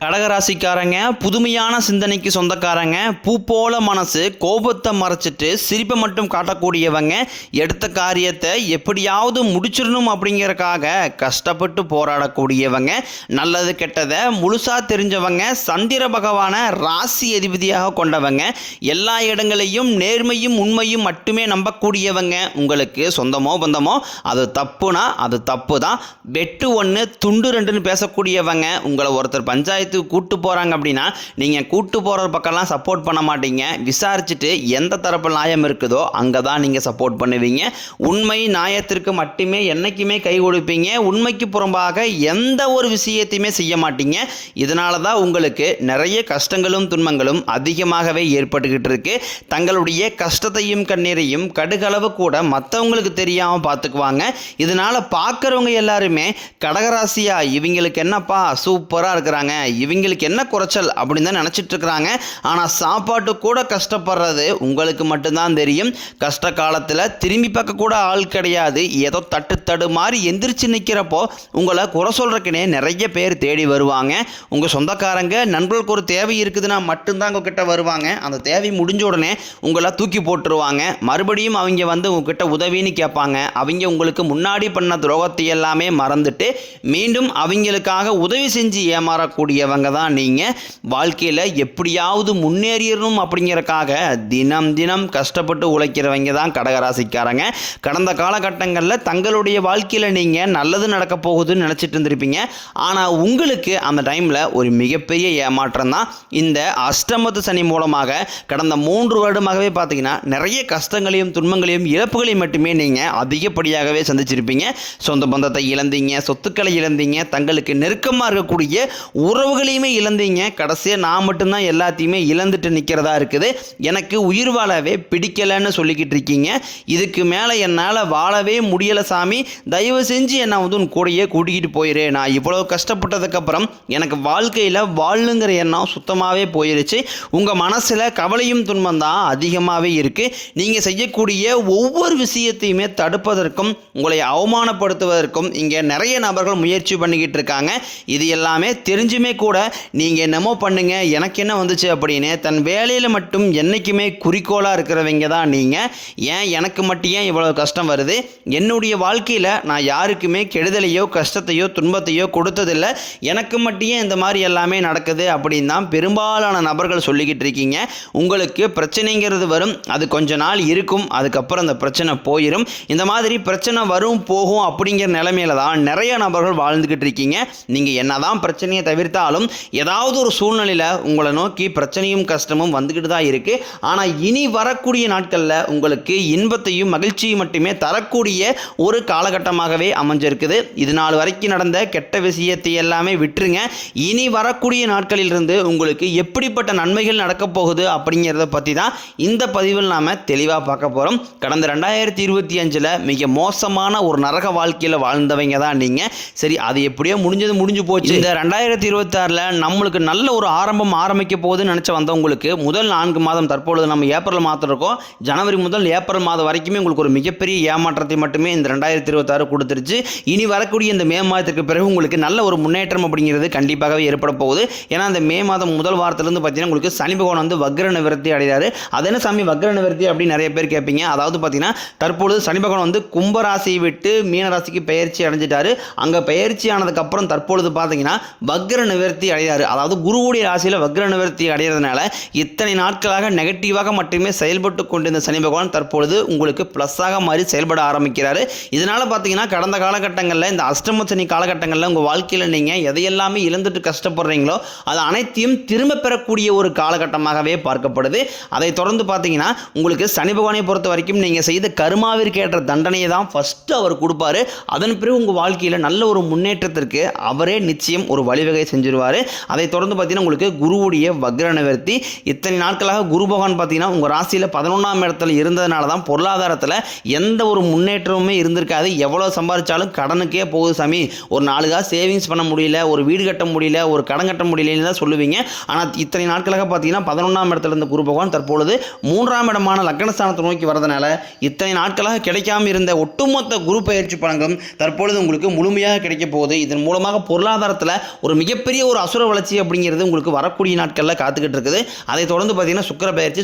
கடகராசிக்காரங்க புதுமையான சிந்தனைக்கு சொந்தக்காரங்க, பூ போல மனசு, கோபத்தை மறைச்சிட்டு சிரிப்பை மட்டும் காட்டக்கூடியவங்க, எடுத்த காரியத்தை எப்படியாவது முடிச்சிடணும் அப்படிங்கிறக்காக கஷ்டப்பட்டு போராடக்கூடியவங்க, நல்லது கெட்டதை முழுசாக தெரிஞ்சவங்க, சந்திர பகவானை ராசி அதிபதியாக கொண்டவங்க, எல்லா இடங்களையும் நேர்மையும் உண்மையும் மட்டுமே நம்பக்கூடியவங்க. உங்களுக்கு சொந்தமோ பந்தமோ அது தப்புனா அது தப்பு தான், வெட்டு ஒன்று துண்டு ரெண்டுன்னு பேசக்கூடியவங்க. உங்களை ஒருத்தர் பஞ்சாயத்து கூட்டு போறாங்க அப்படின்னா நீங்க கூட்டு போற பக்கம்லாம் சப்போர்ட் பண்ண மாட்டீங்க. விசாரிச்சுட்டு எந்த தரப்பு நியாயம் இருக்குதோ அங்கதான் நீங்க சப்போர்ட் பண்ணுவீங்க. உண்மை நியாயத்திற்கு மட்டுமே என்னைக்குமே கை கொடுப்பீங்க. உண்மைக்கு புறம்பாக எந்த ஒரு விஷயத்தையுமே செய்ய மாட்டீங்க. இதனால தான் உங்களுக்கு நிறைய கஷ்டங்களும் துன்பங்களும் அதிகமாகவே ஏற்பட்டுக்கிட்டு இருக்கு. தங்களுடைய கஷ்டத்தையும் கண்ணீரையும் கடுகளவு கூட மற்றவங்களுக்கு தெரியாம பார்த்துக்குவாங்க. இதனால பார்க்குறவங்க எல்லாருமே கடகராசியா இவங்களுக்கு என்னப்பா சூப்பரா இருக்கிறாங்க, இவங்களுக்கு என்ன குறைச்சல் அப்படின்னு தான் நினச்சிட்டு இருக்கிறாங்க. ஆனால் சாப்பாட்டு கூட கஷ்டப்படுறது உங்களுக்கு மட்டும்தான் தெரியும். கஷ்ட காலத்தில் திரும்பி பார்க்க கூட ஆள் கிடையாது. ஏதோ தட்டு மாதிரி எந்திரிச்சு நிற்கிறப்போ உங்களை குறை சொல்கிறக்குனே நிறைய பேர் தேடி வருவாங்க. உங்கள் சொந்தக்காரங்க நண்பர்களுக்கு ஒரு தேவை இருக்குதுன்னா மட்டும்தான் உங்ககிட்ட வருவாங்க. அந்த தேவை முடிஞ்ச உடனே உங்களை தூக்கி போட்டுருவாங்க. மறுபடியும் அவங்க வந்து உங்ககிட்ட உதவின்னு கேட்பாங்க. அவங்க உங்களுக்கு முன்னாடி பண்ண துரோகத்தை எல்லாமே மறந்துட்டு மீண்டும் அவங்களுக்காக உதவி செஞ்சு ஏமாறக்கூடியவங்க தான் நீங்கள். வாழ்க்கையில் எப்படியாவது முன்னேறிடணும் அப்படிங்கிறக்காக தினம் தினம் கஷ்டப்பட்டு உழைக்கிறவங்க தான் கடகராசிக்காரங்க. கடந்த காலகட்டங்களில் தங்களுடைய வாழ்க்கையில் நீங்கள் நல்லது நடக்க போகுதுன்னு நினச்சிட்டு இருந்திருப்பீங்க. ஆனால் உங்களுக்கு அந்த டைமில் ஒரு மிகப்பெரிய ஏமாற்றம் தான். இந்த அஷ்டமத்து சனி மூலமாக கடந்த 3 வருடமாகவே பார்த்தீங்கன்னா நிறைய கஷ்டங்களையும் துன்பங்களையும் இழப்புகளையும் மட்டுமே நீங்கள் அதிகப்படியாகவே சந்திச்சிருப்பீங்க. சொந்த பந்தத்தை இழந்தீங்க, சொத்துக்களை இழந்தீங்க, தங்களுக்கு நெருக்கமாக இருக்கக்கூடிய உறவுகளையுமே இழந்தீங்க. கடைசியாக நான் மட்டும்தான் எல்லாத்தையுமே இழந்துட்டு நிற்கிறதா இருக்குது, எனக்கு உயிர் வாழவே பிடிக்கலைன்னு சொல்லிக்கிட்டு இருக்கீங்க. இதுக்கு மேலே என்னால் வாழவே முடியலை சாமி, தயவு செஞ்சு என்னை வந்து உன் கூடையே கூட்டிக்கிட்டு போயிரு. நான் இவ்வளோ கஷ்டப்பட்டதுக்கப்புறம் எனக்கு வாழ்க்கையில் வாழணுங்கிற எண்ணம் சுத்தமாகவே போயிருச்சு. உங்கள் மனசில் கவலையும் துன்பம் தான் அதிகமாகவே இருக்குது. நீங்கள் செய்யக்கூடிய ஒவ்வொரு விஷயத்தையுமே தடுப்பதற்கும் உங்களை அவமானப்படுத்துவதற்கும் இங்கே நிறைய நபர்கள் முயற்சி பண்ணிக்கிட்டு இருக்காங்க. இது எல்லாமே தெரிஞ்சுமே கூட நீங்கள் என்னமோ பண்ணுங்க எனக்கு என்ன வந்துச்சு அப்படின்னு தன் வேலையில் மட்டும் என்றைக்குமே குறிக்கோளாக இருக்கிறவங்க தான் நீங்கள். ஏன் எனக்கு மட்டும் ஏன் இவ்வளோ கஷ்டம் வருது, என்னுடைய வாழ்க்கையில் நான் யாருக்குமே கெடுதலையோ கஷ்டத்தையோ துன்பத்தையோ கொடுத்ததில்லை, எனக்கு மட்டும் ஏன் இந்த மாதிரி எல்லாமே நடக்குது அப்படின்னு தான் பெரும்பாலான நபர்கள் சொல்லிக்கிட்டு இருக்கீங்க. உங்களுக்கு பிரச்சனைங்கிறது வரும், அது கொஞ்ச நாள் இருக்கும், அதுக்கப்புறம் அந்த பிரச்சனை போயிடும். இந்த மாதிரி பிரச்சனை வரும் போகும் அப்படிங்கிற நிலைமையில தான் நிறைய நபர்கள் வாழ்ந்துக்கிட்டு இருக்கீங்க. நீங்கள் என்னதான் பிரச்சனையை தவிர்த்தாலும் ஏதாவது ஒரு சூழ்நிலையில் உங்களை நோக்கி பிரச்சனையும் கஷ்டமும் வந்துக்கிட்டு தான் இருக்குது. ஆனால் இனி வரக்கூடிய நாட்களில் உங்களுக்கு இன்பத்தையும் மகிழ்ச்சியும் மட்டுமே தரக்கூடிய ஒரு காலகட்டமாகவே அமைஞ்சிருக்குது. இது நாள் வரைக்கும் நடந்த கெட்ட விஷயத்தை எல்லாமே விட்டுருங்க. இனி வரக்கூடிய நாட்களிலிருந்து உங்களுக்கு எப்படிப்பட்ட நன்மைகள் நடக்கப் போகுது அப்படிங்கிறத பற்றி தான் இந்த பதிவில் நாம் தெளிவாக பார்க்க போகிறோம். கடந்த 2025 மிக மோசமான ஒரு நரக வாழ்க்கையில் வாழ்ந்தவங்க தான் நீங்கள். சரி, அது எப்படியோ முடிஞ்சு போச்சு. இந்த 2026 நம்மளுக்கு நல்ல ஒரு ஆரம்பிக்க போகுதுன்னு நினச்ச வந்தவங்களுக்கு முதல் 4 மாதம், தற்பொழுது நம்ம ஏப்ரல் மாதம் இருக்கோம், ஜனவரி முதல் ஏப்ரல் மாதம் வரைக்குமே உங்களுக்கு ஒரு மிகப்பெரிய ஏமாற்றத்தை மட்டுமே இந்த 2026 கொடுத்துருச்சு. இனி வரக்கூடிய இந்த மே மாதத்துக்கு பிறகு உங்களுக்கு நல்ல ஒரு முன்னேற்றம் அப்படிங்கிறது கண்டிப்பாகவே ஏற்பட போகுது. ஏன்னா இந்த மே மாதம் முதல் வாரத்திலிருந்து பார்த்தீங்கன்னா உங்களுக்கு சனி பகவான் வந்து வக்ர நிவர்த்தி அடைகிறாரு. அது என்ன சாமி வக்ர நிவர்த்தி அப்படின்னு நிறைய பேர் கேட்பீங்க. அதாவது பார்த்தீங்கன்னா தற்பொழுது சனி பகவான் வந்து கும்பராசியை விட்டு மீனராசிக்கு பெயர்ச்சி அடைஞ்சிட்டாரு. அங்கே பெயர்ச்சி ஆனதுக்கப்புறம் தற்பொழுது பார்த்தீங்கன்னா வக்ர நிவர்த்தி அடைகிறாரு. அதாவது குருவுடைய ராசியில் வக்ர நிவர்த்தி அடைகிறதுனால இத்தனை நாட்களாக நெகட்டிவாக மட்டுமே செயல்பட்டு கொண்டிருந்த சனி பகவான் தற்பொழுது உங்களுக்கு ப்ளஸ்ஸாக மாதிரி செயல்பட ஆரம்பிக்கிறாரு. இதனால் பார்த்தீங்கன்னா கடந்த காலகட்டங்களில் இந்த அஷ்டம சனி காலகட்டங்களில் உங்கள் வாழ்க்கையில் நீங்கள் எதையெல்லாமே இழந்துட்டு கஷ்டப்படுறீங்களோ அது அனைத்தையும் திரும்ப பெறக்கூடிய ஒரு காலகட்டமாகவே பார்க்கப்படுது. அதை தொடர்ந்து பார்த்தீங்கன்னா உங்களுக்கு சனி பகவானை பொறுத்த வரைக்கும் நீங்கள் செய்த கர்மாவிற்கு ஏற்ற தண்டனையை தான் ஃபஸ்ட்டு அவர் கொடுப்பாரு. அதன் பிறகு உங்கள் வாழ்க்கையில் நல்ல ஒரு முன்னேற்றத்திற்கு அவரே நிச்சயம் ஒரு வழிவகை செஞ்சிருவார். அதை தொடர்ந்து பார்த்தீங்கன்னா உங்களுக்கு குருவுடைய வக்ர நிவர்த்தி. இத்தனை நாட்களாக குரு பகவான் பார்த்தீங்கன்னா உங்கள் ராசியில் 11ஆம் இடத்துல இருந்ததுனால தான் பொருளாதாரத்தில் எந்த ஒரு முன்னேற்றமுமே இருந்திருக்காது. எவ்வளோ சம்பாதிச்சாலும் கடனுக்கே போகுது சாமி, ஒரு 4 காசு சேவிங்ஸ் பண்ண முடியல, ஒரு வீடு கட்ட முடியல, ஒரு கடன் கட்ட முடியலன்னு தான் சொல்லுவீங்க. ஆனால் இத்தனை நாட்களாக பார்த்தீங்கன்னா 11ஆம் இடத்துல இருந்த குரு பகவான் தற்பொழுது 3ஆம் இடமான லக்னஸ்தானத்தை நோக்கி வரதுனால இத்தனை நாட்களாக கிடைக்காம இருந்த ஒட்டுமொத்த குரு பயிற்சி பலன்களும் தற்பொழுது உங்களுக்கு முழுமையாக கிடைக்க போகுது. இதன் மூலமாக பொருளாதாரத்தில் ஒரு மிகப்பெரிய ஒரு அசுர வளர்ச்சி அப்படிங்கிறது உங்களுக்கு வரக்கூடிய நாட்களில் காத்துக்கிட்டு இருக்குது. அதை தொடர்ந்து பார்த்தீங்கன்னா சுக்கிர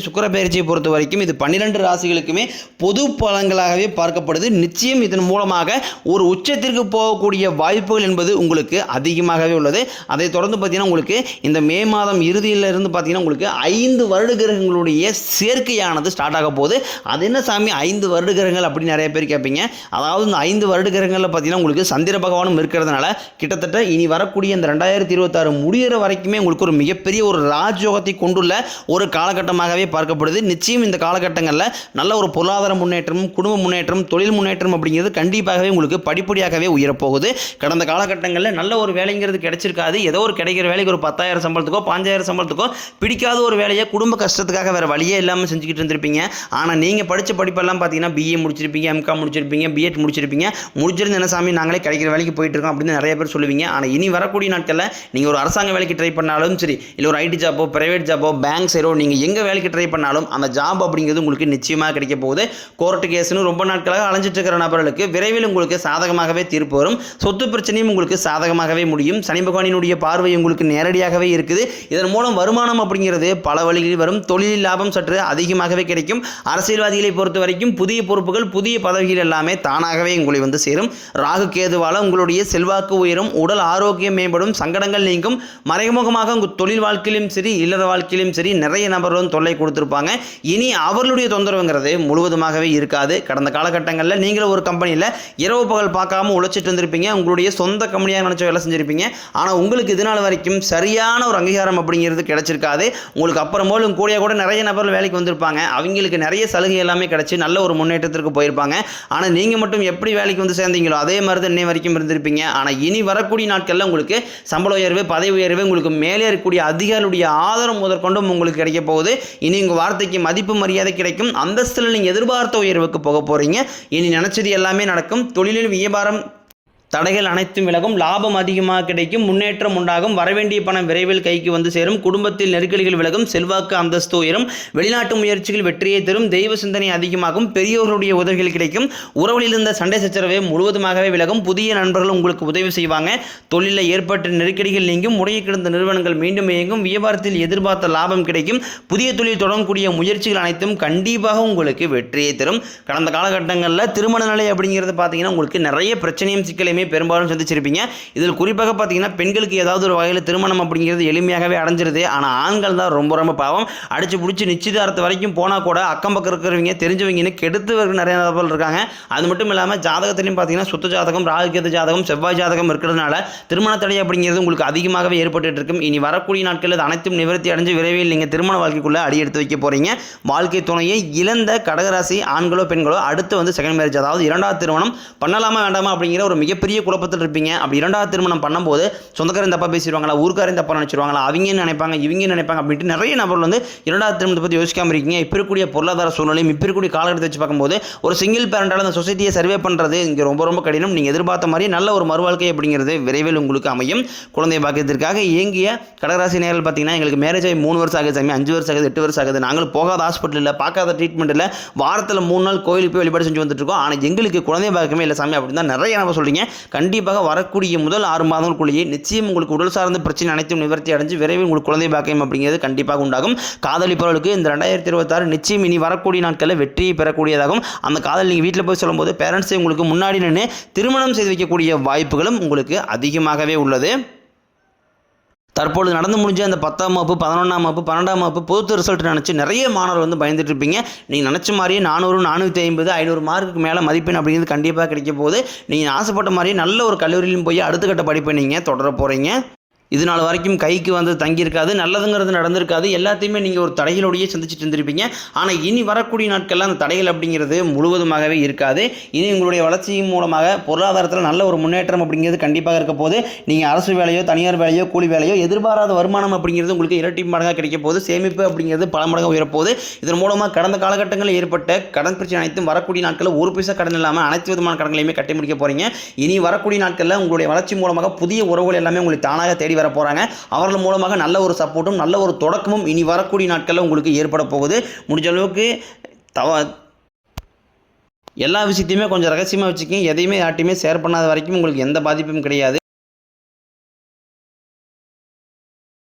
பயிற்சியை பொறுத்த வரைக்கும் இது 12 ராசிகளுக்குமே பொது பலன்களாகவே பார்க்கப்படுது. நிச்சயம் இதன் மூலமாக ஒரு உச்சத்திற்கு போகக்கூடிய வாய்ப்புகள் என்பது உங்களுக்கு அதிகமாகவே உள்ளது. அதை தொடர்ந்து பார்த்தீங்கன்னா உங்களுக்கு இந்த மே மாதம் இறுதியிலிருந்து பார்த்தீங்கன்னா உங்களுக்கு 5 வருட கிரகங்களுடைய சேர்க்கையானது ஸ்டார்ட் ஆக போகுது. அது என்ன சாமி 5 வருட கிரகங்கள் அப்படின்னு நிறைய பேர் கேட்பீங்க. அதாவது இந்த 5 வருட கிரகங்களில் பார்த்தீங்கன்னா உங்களுக்கு சந்திர பகவானும் இருக்கிறதுனால கிட்டத்தட்ட இனி வரக்கூடிய இந்த 2026 முடிகிற வரைக்குமே உங்களுக்கு ஒரு மிகப்பெரிய ஒரு ராஜயோகத்தை கொண்டுள்ள ஒரு காலகட்டமாகவே பார்க்கப்படுது. நிச்சயம் இந்த காலகட்டங்களில் நல்ல ஒரு பொருளாதார முன்னேற்றம், குடும்ப முன்னேற்றம், தொழில் முன்னேற்றம் அப்படிங்கிறது கண்டிப்பாகவே உங்களுக்கு படிப்படியாகவே உயரப்போகுது. கடந்த காலகட்டங்களில் நல்ல ஒரு வேலைங்கிறது கிடைச்சிருக்காது. ஏதோ ஒரு கிடைக்கிற வேலைக்கு ஒரு 10,000 சம்பளத்துக்கோ 5,000 சம்பளத்துக்கோ பிடிக்காத ஒரு வேலையை குடும்ப கஷ்டத்துக்காக வேறு வழியே இல்லாமல் செஞ்சுக்கிட்டு இருந்திருப்பீங்க. ஆனால் நீங்கள் படித்த படிப்பெல்லாம் பார்த்தீங்கன்னா BA முடிச்சிருப்பீங்க, MCOM முடிச்சிருப்பீங்க, B.Ed முடிச்சிருப்பீங்க. முடிச்சிருந்து என்ன சாமி நாங்களே கிடைக்கிற வேலைக்கு போயிட்டு இருக்கோம் அப்படின்னு நிறைய பேர் சொல்லுவீங்க. ஆனால் இனி வரக்கூடிய நாட்களில் நீங்கள் ஒரு அரசாங்க வேலைக்கு ட்ரை பண்ணாலும் சரி, இல்லை ஒரு IT ஜாப்போ, பிரைவேட் ஜாப்போ, பேங்க் சைடோ நீங்கள் எங்கே வேலைக்கு ட்ரை பண்ணாலும் அந்த ஜாப் அப்படிங்கிறது உங்களுக்கு நிச்சயமாக கிடைக்க போகுது. கோர்ட்டு கேஸ்னு ரொம்ப நாட்களாக அலைஞ்சிட்டு இருக்கிற நபர்களுக்கு விரைவில் உங்களுக்கு சாதகமாகவே தீர்ப்பு வரும். சொத்து பிரச்சனையும் உங்களுக்கு சாதகமாகவே முடியும். சனி பகவானினுடைய பார்வை உங்களுக்கு நேரடியாகவே இருக்குது. இதன் மூலம் வருமானம் அப்படிங்கிறது பல வழிகளில் வரும். தொழிலில் லாபம் சற்று அதிகமாகவே கிடைக்கும். அரசியல்வாதிகளை பொறுத்த வரைக்கும் புதிய பொறுப்புகள், புதிய பதவிகள் எல்லாமே தானாகவே உங்களை வந்து சேரும். ராகு கேதுவால உங்களுடைய செல்வாக்கு உயரும், உடல் ஆரோக்கியம் மேம்படும், சங்கடங்கள் நீங்கும். மறைமுகமாக உங்கள் தொழில் வாழ்க்கையிலும் சரி, இல்லற வாழ்க்கையிலும் சரி நிறைய நபர்களும் தொல்லை கொடுத்துருப்பாங்க. இனி அவர்களுடைய தொந்தரவுங்கிறது முழுவதுமாகவே இருக்காது. கடந்த காலகட்டங்களில் நீங்களும் ஒரு கம்பெனியில் இரவு பகல் பார்க்காம உழைச்சிட்டு இருந்திருப்பீங்க. உங்களுடைய சொந்த கம்பெனியாக நினச்ச வேலை செஞ்சுருப்பீங்க. ஆனால் உங்களுக்கு இது நாள் வரைக்கும் சரியான ஒரு அங்கீகாரம் அப்படிங்கிறது கிடைச்சிருக்காது. உங்களுக்கு அப்புறமோல் கூட நிறைய நபர்கள் வேலைக்கு வந்திருப்பாங்க. அவங்களுக்கு நிறைய சலுகை எல்லாமே கிடைச்சி நல்ல ஒரு முன்னேற்றத்திற்கு போயிருப்பாங்க. ஆனால் நீங்கள் மட்டும் எப்படி வேலைக்கு வந்து சேர்ந்தீங்களோ அதே மாதிரி தான் இன்னை வரைக்கும் இருந்திருப்பீங்க. ஆனால் இனி வரக்கூடிய நாட்களில் உங்களுக்கு சம்பள உயர்வு, பதவி உயர்வு, உங்களுக்கு மேலே இருக்கக்கூடிய அதிகாரிகளுடைய ஆதரவு முதற்கொண்டும் உங்களுக்கு கிடைக்க போகுது. இனி உங்கள் வார்த்தைக்கு மதிப்பு மரியாதை கிடைக்கும். அந்தஸ்தில் நீங்கள் எதிர்பார்த்த உயர்வுக்கு போக போகிறீங்க. இனி நினச்சது எல்லாமே நடக்கும். தொழிலில் வியாபாரம் தடைகள் அனைத்தும் விலகும், லாபம் அதிகமாக கிடைக்கும், முன்னேற்றம் உண்டாகும், வரவேண்டிய பணம் விரைவில் கைக்கு வந்து சேரும், குடும்பத்தில் நெருக்கடிகள் விலகும், செல்வாக்கு அந்தஸ்து உயரும், வெளிநாட்டு முயற்சிகள் வெற்றியை தரும், தெய்வ சிந்தனை அதிகமாகும், பெரியோர்களுடைய உதவிகள் கிடைக்கும், உறவில் இருந்த சண்டை சச்சரவை முழுவதுமாகவே விலகும், புதிய நண்பர்கள் உங்களுக்கு உதவி செய்வாங்க, தொழிலில் ஏற்பட்ட நெருக்கடிகள் நீங்கும், முறையை கிடந்த நிறுவனங்கள் மீண்டும் இயங்கும், வியாபாரத்தில் எதிர்பார்த்த லாபம் கிடைக்கும், புதிய தொழில் தொடங்கக்கூடிய முயற்சிகள் அனைத்தும் கண்டிப்பாக உங்களுக்கு வெற்றியை தரும். கடந்த காலகட்டங்களில் திருமண நிலை அப்படிங்கிறது பார்த்தீங்கன்னா உங்களுக்கு நிறைய பிரச்சனையும் சிக்கலையுமே பெரும்பாலும் சந்திச்சிருப்பீங்க. இதில் குறிப்பாக பார்த்தீங்கன்னா பெண்களுக்கு ஏதாவது ஒரு வகையில் திருமணம் அப்படிங்கிறது எளிமையாகவே அடைஞ்சிருது. ஆனால் ஆண்கள் தான் ரொம்ப ரொம்ப பாவம். அடிச்சு பிடிச்சி நிச்சயதார்த்த வரைக்கும் போனால் கூட அக்கம் பக்கம் இருக்கிறவங்க தெரிஞ்சவங்கன்னு கெடுத்து நிறைய நபர்கள் இருக்காங்க. அது மட்டும் இல்லாமல் ஜாதகத்திலையும் பார்த்தீங்கன்னா சுத்த ஜாதகம், ராகுகேது ஜாதகம், செவ்வாய் ஜாதகம் இருக்கிறதுனால திருமண தடை அப்படிங்கிறது உங்களுக்கு அதிகமாகவே ஏற்பட்டு இருக்கும். இனி வரக்கூடிய நாட்களில் அது அனைத்தும் நிவர்த்தி அடைஞ்சு விரைவில் நீங்கள் திருமண வாழ்க்கைக்குள்ளே அடி எடுத்து வைக்க போகிறீங்க. வாழ்க்கை துணையை இழந்த கடகராசி ஆண்களோ பெண்களோ அடுத்து வந்து செகண்ட் மேரேஜ், அதாவது இரண்டாவது திருமணம் பண்ணலாமா வேண்டாமா அப்படிங்கிற ஒரு மிகப்பெரிய குழப்பத்தில் இருப்பீங்க. அப்படி இரண்டாவது திருமணம் பண்ணும்போது சொந்தக்காரன் தப்பா பேசிடுவாங்களா, ஊர்க்காரன் தப்பா நினைச்சிருவாங்களா, அவங்க நினைப்பாங்க, இவங்க நினைப்பாங்க அப்படின்ட்டு நிறைய நபர்கள் வந்து இரண்டாவது திருமணத்தை பற்றி யோசிக்காம இருக்கீங்க. இப்போ இருக்கக்கூடிய பொருளாதார சூழ்நிலையும் இப்போ இருக்கக்கூடிய காலகட்டத்தை வச்சு பார்க்கும்போது ஒரு சிங்கிள் பேரண்டால் அந்த சொசைட்டியை சர்வே பண்ணுறது இங்கே ரொம்ப ரொம்ப கடினம். நீங்கள் எதிர்பார்த்த மாதிரி நல்ல ஒரு மறுவாழ்க்கை அப்படிங்கிறது விரைவில் உங்களுக்கு அமையும். குழந்தை பாக்கியத்திற்காக இயங்கிய கடகராசி நேரில் பார்த்தீங்கன்னா எங்களுக்கு மேரேஜ் ஆகி 3 வருஷம் ஆகுது, 5 வருஷம் ஆகுது, 8 வருஷம் ஆகுது, நாங்கள் போகாத ஹாஸ்பிட்டல் இல்லை, பார்க்காத ட்ரீட்மெண்ட் இல்லை, வாரத்தில் 3 நாள் கோயிலுக்கு போய் வழிபாடு செஞ்சு வந்துட்டு இருக்கோம். ஆனால் எங்களுக்கு குழந்தை பாக்கியமே இல்லை சாமி அப்படின்னு தான் நிறைய நபர் சொல்றீங்க. கண்டிப்பாக வரக்கூடிய முதல் 6 மாதங்களுக்குள்ளேயே நிச்சயம் உங்களுக்கு உடல் சார்ந்த பிரச்சனை அனைத்தும் நிவர்த்தி அடைஞ்சு விரைவில் உங்களுக்கு குழந்தை பாக்கியம் அப்படிங்கிறது கண்டிப்பாக உண்டாகும். காதலிப்பவர்களுக்கு இந்த 2026 நிச்சயம் இனி வரக்கூடிய நாட்களில் வெற்றியை பெறக்கூடியதாகும். அந்த காதல் நீங்கள் வீட்டில் போய் சொல்லும்போது பேரண்ட்ஸை உங்களுக்கு முன்னாடி நின்று திருமணம் செய்து வைக்கக்கூடிய வாய்ப்புகளும் உங்களுக்கு அதிகமாகவே உள்ளது. தற்பொழுது நடந்து முடிஞ்ச அந்த 10ஆம் வகுப்பு, 11ஆம் வகுப்பு, 12ஆம் வகுப்பு பொதுத்து ரிசல்ட் நினச்சி நிறைய மாணவர்கள் வந்து பயந்துட்டு இருப்பீங்க. நீங்கள் நினச்ச மாதிரியே 400, 450, 500 மார்க்குக்கு மேலே மதிப்பெண் அப்படிங்கிறது கண்டிப்பாக கிடைக்க போகுது. நீங்கள் ஆசைப்பட்ட மாதிரியே நல்ல ஒரு கல்லூரியிலும் போய் அடுத்த கட்ட படிப்பை நீங்கள் தொடர போகிறீங்க. இது நாள் வரைக்கும் கைக்கு வந்து தங்கியிருக்காது, நல்லதுங்கிறது நடந்திருக்காது, எல்லாத்தையுமே நீங்கள் ஒரு தடைகளோடையே சந்திச்சுட்டு இருந்திருப்பீங்க. ஆனால் இனி வரக்கூடிய நாட்களில் அந்த தடைகள் அப்படிங்கிறது முழுவதுமாகவே இருக்காது. இனி உங்களுடைய வளர்ச்சியின் மூலமாக பொருளாதாரத்தில் நல்ல ஒரு முன்னேற்றம் அப்படிங்கிறது கண்டிப்பாக இருக்க போது. நீங்கள் அரசு வேலையோ, தனியார் வேலையோ, கூலி வேலையோ, எதிர்பாராத வருமானம் அப்படிங்கிறது உங்களுக்கு இரட்டி மடங்காக கிடைக்க போது. சேமிப்பு அப்படிங்கிறது பல மடங்காக உயரப்போகுது. இதன் மூலமாக கடந்த காலகட்டங்களில் ஏற்பட்ட கடன் பிரச்சனை அனைத்தும் வரக்கூடிய நாட்களில் ஒரு பைசா கடன் இல்லாமல் அனைத்து விதமான கடன்களையுமே கட்டி முடிக்க போகிறீங்க. இனி வரக்கூடிய நாட்களில் உங்களுடைய வளர்ச்சி மூலமாக புதிய உறவுகள் எல்லாமே உங்களுக்கு தானாக தேடி வர போகிறாங்க. அவர்கள் மூலமாக நல்ல ஒரு சப்போர்ட்டும் நல்ல ஒரு தொடக்கமும் இனி வரக்கூடிய நாட்களில் உங்களுக்கு ஏற்பட போகுது. முடிஞ்ச அளவுக்கு எல்லா விஷயத்தையுமே கொஞ்சம் ரகசியமாக வச்சுக்கிங்க. எதையுமே யார்ட்டையுமே ஷேர் பண்ணாத வரைக்கும் உங்களுக்கு எந்த பாதிப்பும் கிடையாது.